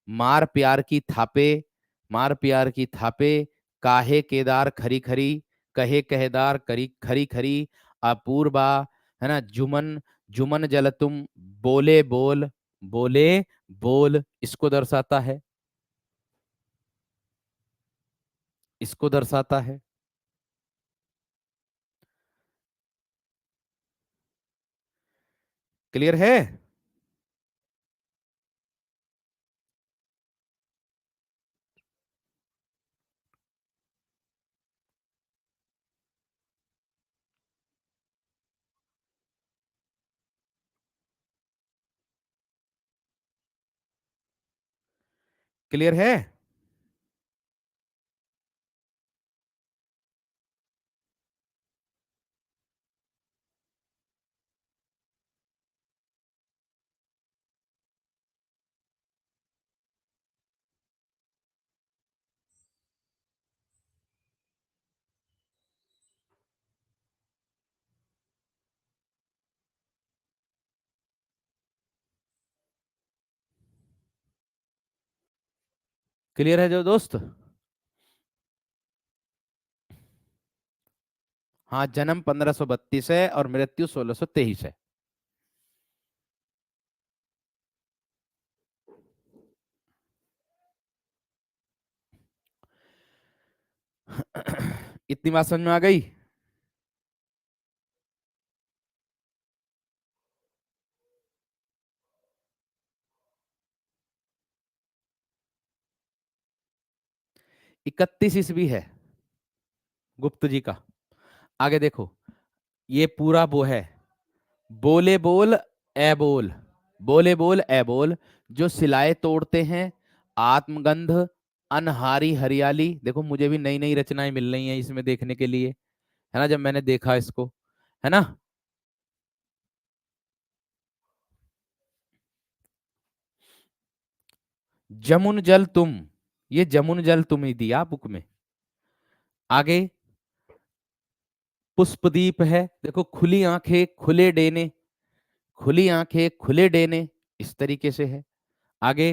Speaker 1: मार प्यार की थापे, मार प्यार की थापे, काहे केदार खरी खरी, कहे कहेदार करी खरी खरी, अपूर्वा, है ना? जुमन, जुमन जल तुम, बोले बोल, बोले बोल, इसको दर्शाता है, इसको दर्शाता है। क्लियर है? क्लियर है? क्लियर है जो दोस्त? हाँ, जन्म 1532 है और मृत्यु 1623 है। इतनी बात समझ में आ गई? 31 ईस्वी है गुप्त जी का। आगे देखो, ये पूरा वो है, बोले बोल ए बोल, बोले बोल ए बोल, जो सिलाए तोड़ते हैं, आत्मगंध, अनहारी हरियाली। देखो मुझे भी नई नई रचनाएं मिल रही हैं इसमें देखने के लिए, है ना, जब मैंने देखा इसको, है ना। जमुन जल तुम, ये जमुन जल तुम ही दिया बुक में। आगे पुष्पदीप है, देखो खुली आंखें खुले डेने, खुली आंखें खुले डेने, इस तरीके से है। आगे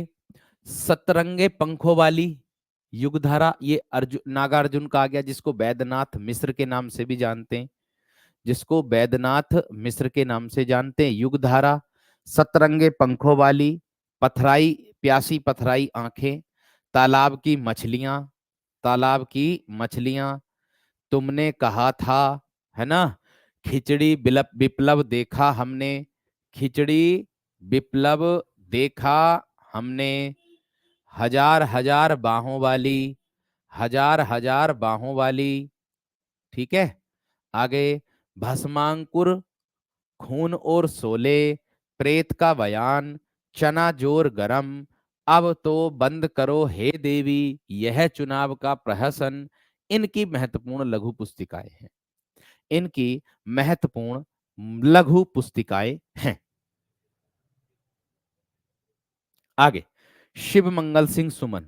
Speaker 1: सतरंगे पंखों वाली युगधारा, ये अर्जुन नागार्जुन का आ गया, जिसको वैद्यनाथ मिश्र के नाम से भी जानते हैं, जिसको वैद्यनाथ मिश्र के नाम से जानते हैं। युगधारा, सतरंगे पंखों वाली, पथराई प्यासी पथराई आंखें, तालाब की मछलियां, तालाब की मछलियां, तुमने कहा था, है ना, खिचड़ी बिलप विप्लव देखा हमने, खिचड़ी विप्लव देखा हमने, हजार हजार बाहों वाली, हजार हजार बाहों वाली, ठीक है। आगे भस्मांकुर, खून और शोले, प्रेत का बयान, चना जोर गरम, अब तो बंद करो हे देवी, यह चुनाव का प्रहसन, इनकी महत्वपूर्ण लघु पुस्तिकाएं हैं, इनकी महत्वपूर्ण लघु पुस्तिकाएं हैं। आगे शिव मंगल सिंह सुमन,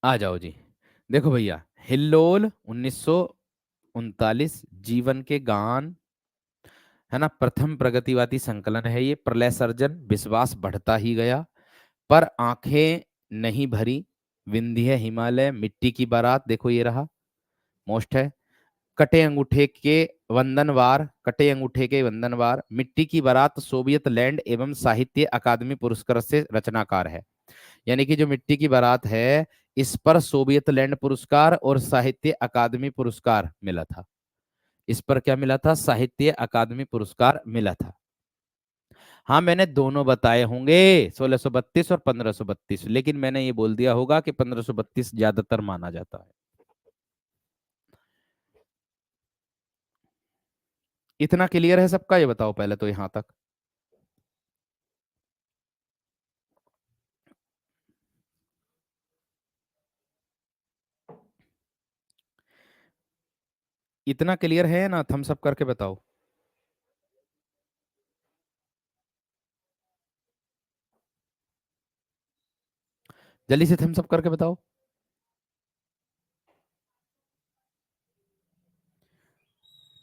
Speaker 1: आ जाओ जी। देखो भैया, हिल्लोल 1939, जीवन के गान, है ना, प्रथम प्रगतिवादी संकलन है ये, प्रलय सर्जन, विश्वास बढ़ता ही गया, पर आंखें नहीं भरी, विंध्य हिमालय, मिट्टी की बारात, देखो ये रहा मोस्ट है, कटे अंगूठे के वंदनवार, कटे अंगूठे के वंदनवार, मिट्टी की बारात, सोवियत लैंड एवं साहित्य अकादमी पुरस्कार से रचनाकार है। यानी कि जो मिट्टी की बारात है, इस पर सोवियत लैंड पुरस्कार और साहित्य अकादमी पुरस्कार मिला था। इस पर क्या मिला था? साहित्य अकादमी पुरस्कार मिला था। हाँ, मैंने दोनों बताए होंगे, 1632 और 1532, लेकिन मैंने ये बोल दिया होगा कि 1532 ज्यादातर माना जाता है। इतना क्लियर है सबका? ये बताओ पहले तो यहां तक। इतना क्लियर है ना? थम्स अप करके बताओ। जल्दी से थम्स अप करके बताओ।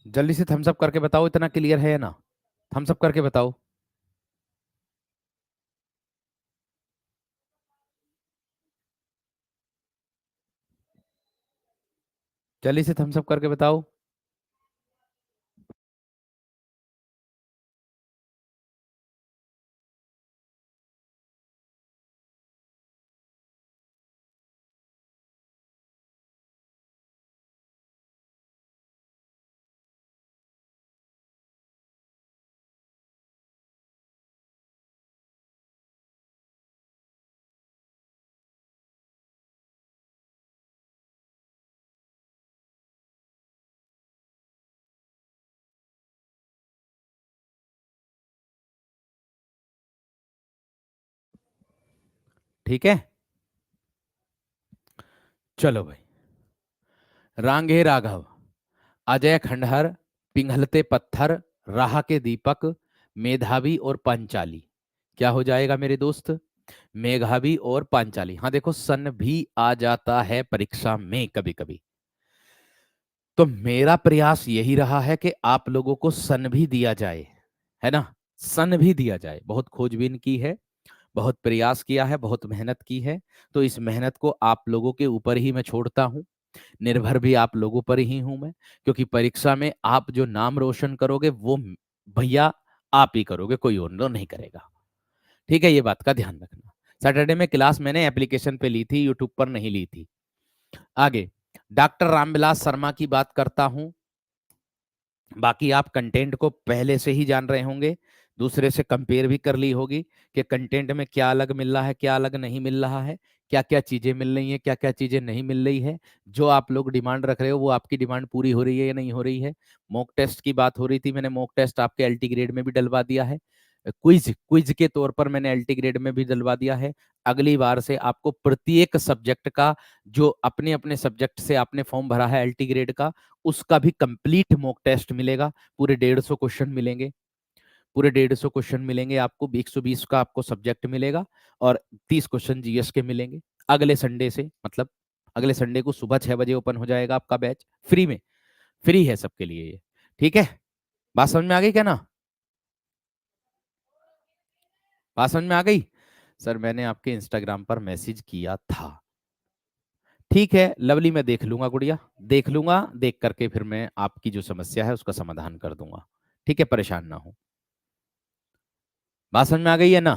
Speaker 1: जल्दी से थम्स अप करके बताओ, इतना क्लियर है ना? थम्स अप करके बताओ। जल्दी से थम्स अप करके बताओ। ठीक है, चलो भाई। रांगे राघव, अजय खंडहर, पिघलते पत्थर, राह के दीपक, मेधावी और पांचाली। क्या हो जाएगा मेरे दोस्त? मेधावी और पांचाली। हाँ देखो, सन भी आ जाता है परीक्षा में कभी कभी, तो मेरा प्रयास यही रहा है कि आप लोगों को सन भी दिया जाए, है ना? सन भी दिया जाए। बहुत खोजबीन की है, बहुत प्रयास किया है, बहुत मेहनत की है, तो इस मेहनत को आप लोगों के ऊपर ही मैं छोड़ता हूँ। निर्भर भी आप लोगों पर ही हूं मैं, क्योंकि परीक्षा में आप जो नाम रोशन करोगे वो भैया आप ही करोगे, कोई और तो नहीं करेगा। ठीक है, ये बात का ध्यान रखना। सैटरडे में क्लास मैंने एप्लीकेशन पे ली थी, यूट्यूब पर नहीं ली थी। आगे, डॉक्टर रामविलास शर्मा की बात करता हूं। बाकी आप कंटेंट को पहले से ही जान रहे होंगे, दूसरे से कंपेयर भी कर ली होगी कि कंटेंट में क्या अलग मिल रहा है, क्या अलग नहीं मिल रहा है, क्या क्या चीजें मिल रही हैं, क्या क्या चीजें नहीं मिल रही है। जो आप लोग डिमांड रख रहे हो वो आपकी डिमांड पूरी हो रही है या नहीं हो रही है। मॉक टेस्ट की बात हो रही थी, मैंने मॉक टेस्ट आपके एलटी ग्रेड में भी डलवा दिया है। क्विज क्विज के तौर पर मैंने एलटी ग्रेड में भी डलवा दिया है। अगली बार से आपको प्रत्येक सब्जेक्ट का, जो अपने अपने सब्जेक्ट से आपने फॉर्म भरा है एलटी ग्रेड का, उसका भी कंप्लीट मॉक टेस्ट मिलेगा। पूरे 150 क्वेश्चन मिलेंगे, पूरे 150 क्वेश्चन मिलेंगे आपको। 120 का आपको सब्जेक्ट मिलेगा और 30 क्वेश्चन जीएस के मिलेंगे। अगले संडे से, मतलब अगले संडे को सुबह 6 बजे ओपन हो जाएगा आपका बैच, फ्री में। फ्री है सबके लिए ये, ठीक है? बात समझ में आ गई क्या ना? बात समझ में आ गई? सर मैंने आपके इंस्टाग्राम पर मैसेज किया था। ठीक है लवली, मैं देख लूंगा गुड़िया, देख लूंगा, देख करके फिर मैं आपकी जो समस्या है उसका समाधान कर दूंगा। ठीक है, परेशान ना हो। बात समझ में आ गई है ना?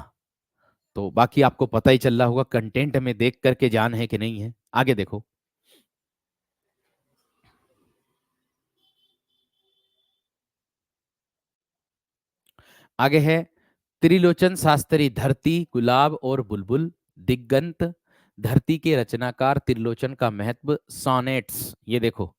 Speaker 1: तो बाकी आपको पता ही चल रहा होगा कंटेंट में देख करके जान है कि नहीं है। आगे देखो, आगे है त्रिलोचन शास्त्री, धरती, गुलाब और बुलबुल, दिगंत, धरती के रचनाकार, त्रिलोचन का महत्व, सोनेट्स। ये देखो,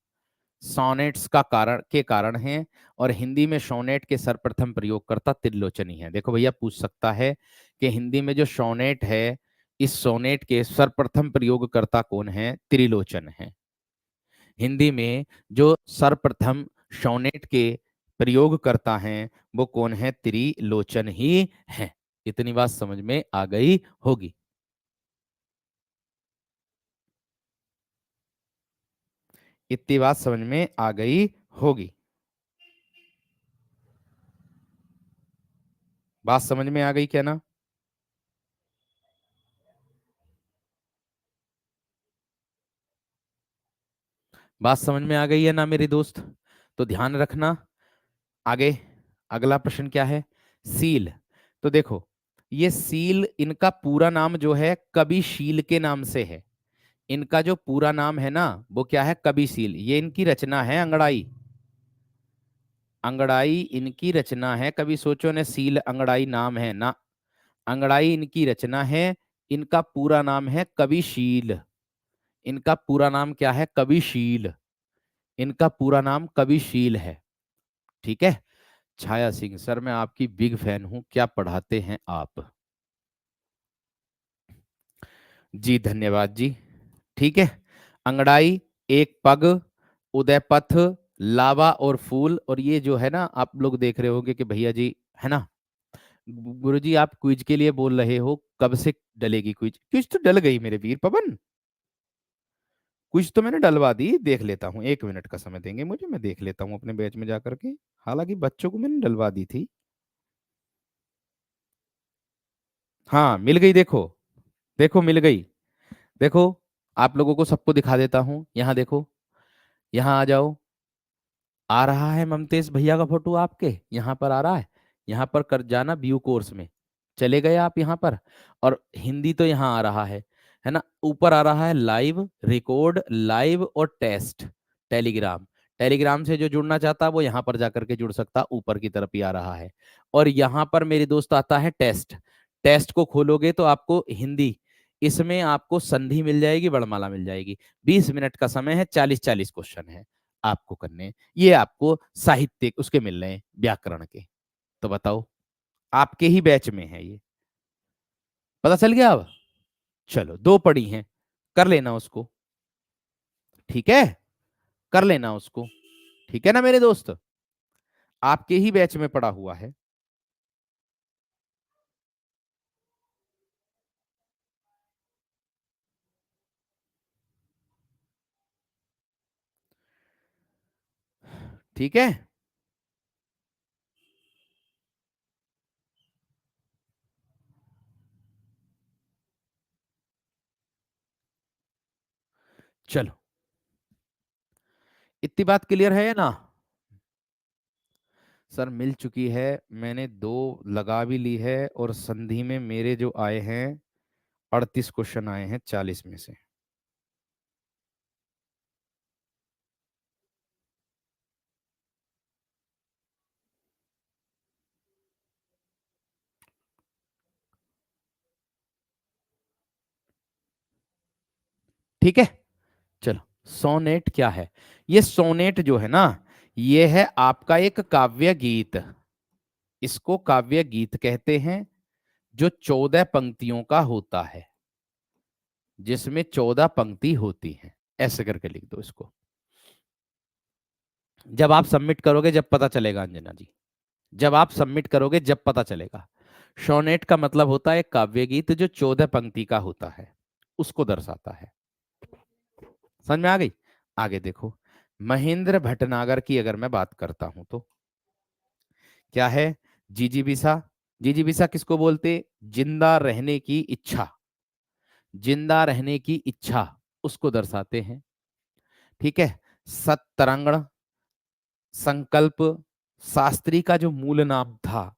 Speaker 1: सोनेट्स का कारण के कारण है, और हिंदी में सोनेट के सर्वप्रथम प्रयोगकर्ता त्रिलोचन ही है। देखो भैया, पूछ सकता है कि हिंदी में जो सोनेट है, इस सोनेट के सर्वप्रथम प्रयोगकर्ता कौन है? त्रिलोचन है। हिंदी में जो सर्वप्रथम सोनेट के प्रयोग करता है वो कौन है? त्रिलोचन ही है। इतनी बात समझ में आ गई होगी। इतनी बात समझ में आ गई होगी। बात समझ में आ गई क्या ना? बात समझ में आ गई है ना मेरे दोस्त? तो ध्यान रखना। आगे अगला प्रश्न क्या है? सील। तो देखो, ये सील, इनका पूरा नाम जो है कविशील के नाम से है। इनका जो पूरा नाम है ना वो क्या है? कविशील। ये इनकी रचना है, अंगड़ाई। अंगड़ाई इनकी रचना है। कभी सोचो ने सील अंगड़ाई नाम है ना, अंगड़ाई इनकी रचना है। इनका पूरा नाम है कविशील। इनका पूरा नाम क्या है? कविशील। इनका पूरा नाम कविशील है। ठीक है। छाया सिंह, सर मैं आपकी बिग फैन हूं, क्या पढ़ाते हैं आप? जी धन्यवाद जी। ठीक है। अंगड़ाई, एक पग, उदयपथ, लावा और फूल। और ये जो है ना, आप लोग देख रहे होंगे कि भैया जी, है ना, गुरु जी आप क्विज के लिए बोल रहे हो, कब से डलेगी क्विज? क्विज तो डल गई मेरे वीर पवन। क्विज तो मैंने डलवा दी, देख लेता हूँ, 1 मिनट का समय देंगे मुझे, मैं देख लेता हूँ अपने बैच में जाकर के। हालांकि बच्चों को मैंने डलवा दी थी। हाँ मिल गई, देखो, देखो मिल गई। देखो, आप लोगों को सबको दिखा देता हूँ, यहाँ देखो, यहाँ आ जाओ। आ रहा है ममतेश भैया का फोटो आपके यहाँ पर आ रहा है? यहाँ पर कर जाना, व्यू कोर्स में चले गए आप यहाँ पर। और हिंदी तो यहाँ आ रहा है ना? ऊपर आ रहा है लाइव, रिकॉर्ड, लाइव और टेस्ट, टेलीग्राम। टेलीग्राम से जो जुड़ना चाहता है वो यहाँ पर जाकर के जुड़ सकता, ऊपर की तरफ ही आ रहा है। और यहाँ पर मेरे दोस्त आता है टेस्ट। टेस्ट को खोलोगे तो आपको हिंदी, इसमें आपको संधि मिल जाएगी, वर्णमाला मिल जाएगी। 20 मिनट का समय है, 40-40 क्वेश्चन है आपको करने। ये आपको साहित्य उसके मिल रहे हैं, व्याकरण के। तो बताओ, आपके ही बैच में है ये, पता चल गया अब? चलो, दो पड़ी हैं, कर लेना उसको। ठीक है, कर लेना उसको। ठीक है ना मेरे दोस्त, आपके ही बैच में पड़ा हुआ है। ठीक है, चलो, इतनी बात क्लियर है ना? सर मिल चुकी है, मैंने दो लगा भी ली है, और संधि में मेरे जो आए हैं 38 क्वेश्चन आए हैं 40 में से। ठीक है, चलो, सोनेट क्या है? ये सोनेट जो है ना, ये है आपका एक काव्य गीत। इसको काव्य गीत कहते हैं, जो 14 पंक्तियों का होता है, जिसमें 14 पंक्ति होती हैं। ऐसे करके लिख दो इसको। जब आप सबमिट करोगे जब पता चलेगा अंजना जी, जब आप सबमिट करोगे जब पता चलेगा। सोनेट का मतलब होता है काव्य गीत जो 14 पंक्ति का होता है, उसको दर्शाता है। समझ में आ गई? आगे देखो, महेंद्र भटनागर की अगर मैं बात करता हूं तो क्या है? जिजीविसा। जिजीविसा किसको बोलते? जिंदा रहने की इच्छा, जिंदा रहने की इच्छा, उसको दर्शाते हैं। ठीक है, सत्तरंगण, संकल्प। शास्त्री का जो मूल नाम था,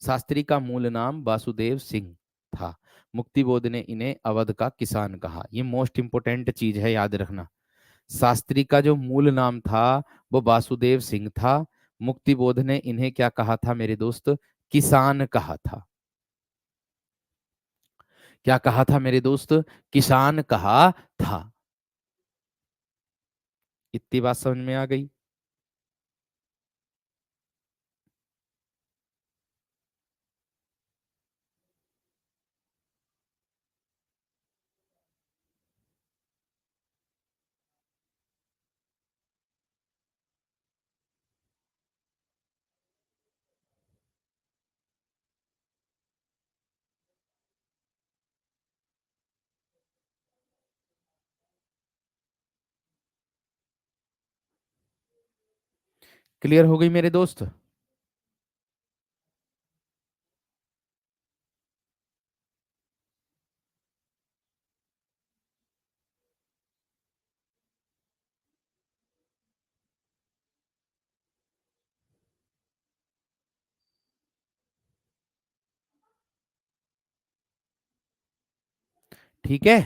Speaker 1: शास्त्री का मूल नाम वासुदेव सिंह था। मुक्तिबोध ने इन्हें अवध का किसान कहा। ये मोस्ट इंपोर्टेंट चीज है, याद रखना। शास्त्री का जो मूल नाम था वो वासुदेव सिंह था। मुक्तिबोध ने इन्हें क्या कहा था मेरे दोस्त? किसान कहा था। क्या कहा था मेरे दोस्त? किसान कहा था। इतनी बात समझ में आ गई? क्लियर हो गई मेरे दोस्त? ठीक है,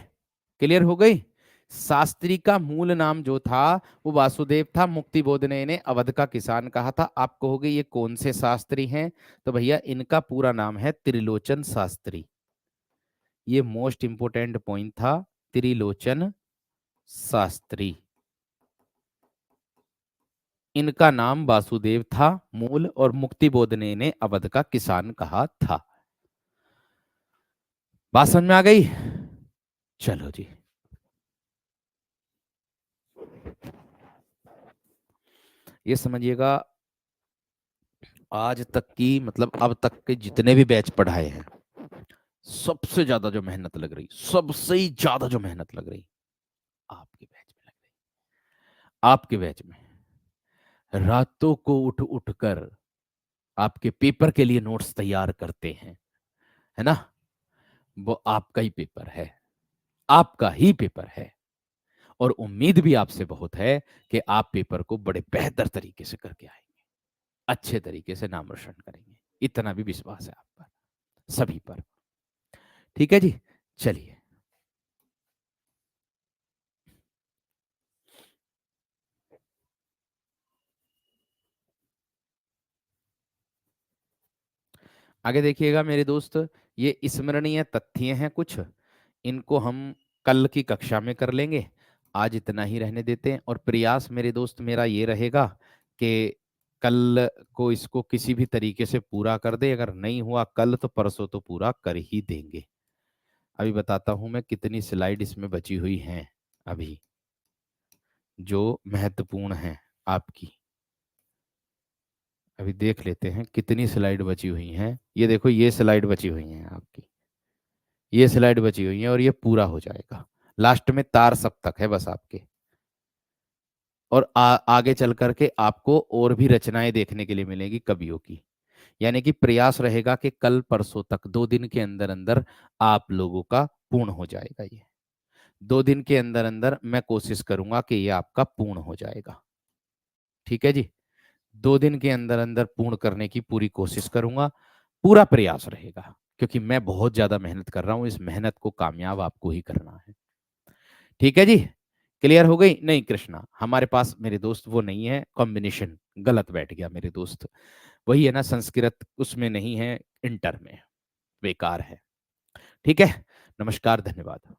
Speaker 1: क्लियर हो गई? शास्त्री का मूल नाम जो था वो वासुदेव था। मुक्तिबोध ने इन्हें अवध का किसान कहा था। आप कहोगे ये कौन से शास्त्री हैं? तो भैया इनका पूरा नाम है त्रिलोचन शास्त्री। ये मोस्ट इंपोर्टेंट पॉइंट था, त्रिलोचन शास्त्री। इनका नाम वासुदेव था मूल, और मुक्तिबोध ने इन्हें अवध का किसान कहा था। बात समझ में आ गई? चलो जी, ये समझिएगा, आज तक की मतलब अब तक के जितने भी बैच पढ़ाए हैं, सबसे ज्यादा जो मेहनत लग रही, सबसे ही ज्यादा जो मेहनत लग रही, आपके बैच में लग रही। आपके बैच में रातों को उठ उठ कर आपके पेपर के लिए नोट्स तैयार करते हैं, है ना? वो आपका ही पेपर है, आपका ही पेपर है। और उम्मीद भी आपसे बहुत है कि आप पेपर को बड़े बेहतर तरीके से करके आएंगे, अच्छे तरीके से नाम रोशन करेंगे। इतना भी विश्वास है आप पर, सभी पर। ठीक है जी, चलिए आगे देखिएगा मेरे दोस्त। ये स्मरणीय तथ्य हैं कुछ, इनको हम कल की कक्षा में कर लेंगे। आज इतना ही रहने देते हैं, और प्रयास मेरे दोस्त मेरा ये रहेगा कि कल को इसको किसी भी तरीके से पूरा कर दे। अगर नहीं हुआ कल तो परसों तो पूरा कर ही देंगे। अभी बताता हूं मैं कितनी स्लाइड इसमें बची हुई हैं अभी, जो महत्वपूर्ण है आपकी। अभी देख लेते हैं कितनी स्लाइड बची हुई हैं। ये देखो, ये स्लाइड बची हुई हैं आपकी, ये स्लाइड बची हुई है और ये पूरा हो जाएगा। लास्ट में तार सप्तक है बस आपके। और आगे चल करके आपको और भी रचनाएं देखने के लिए मिलेगी कवियों की। यानी कि प्रयास रहेगा कि कल परसों तक, 2 दिन के अंदर अंदर आप लोगों का पूर्ण हो जाएगा ये। 2 दिन के अंदर अंदर मैं कोशिश करूंगा कि ये आपका पूर्ण हो जाएगा। ठीक है जी। 2 दिन के अंदर अंदर पूर्ण करने की पूरी कोशिश करूंगा, पूरा प्रयास रहेगा, क्योंकि मैं बहुत ज्यादा मेहनत कर रहा हूं। इस मेहनत को कामयाब आपको ही करना है। ठीक है जी। क्लियर हो गई? नहीं कृष्णा, हमारे पास मेरे दोस्त वो नहीं है, कॉम्बिनेशन गलत बैठ गया मेरे दोस्त। वही है ना, संस्कृत उसमें नहीं है, इंटर में, बेकार है। ठीक है। नमस्कार, धन्यवाद।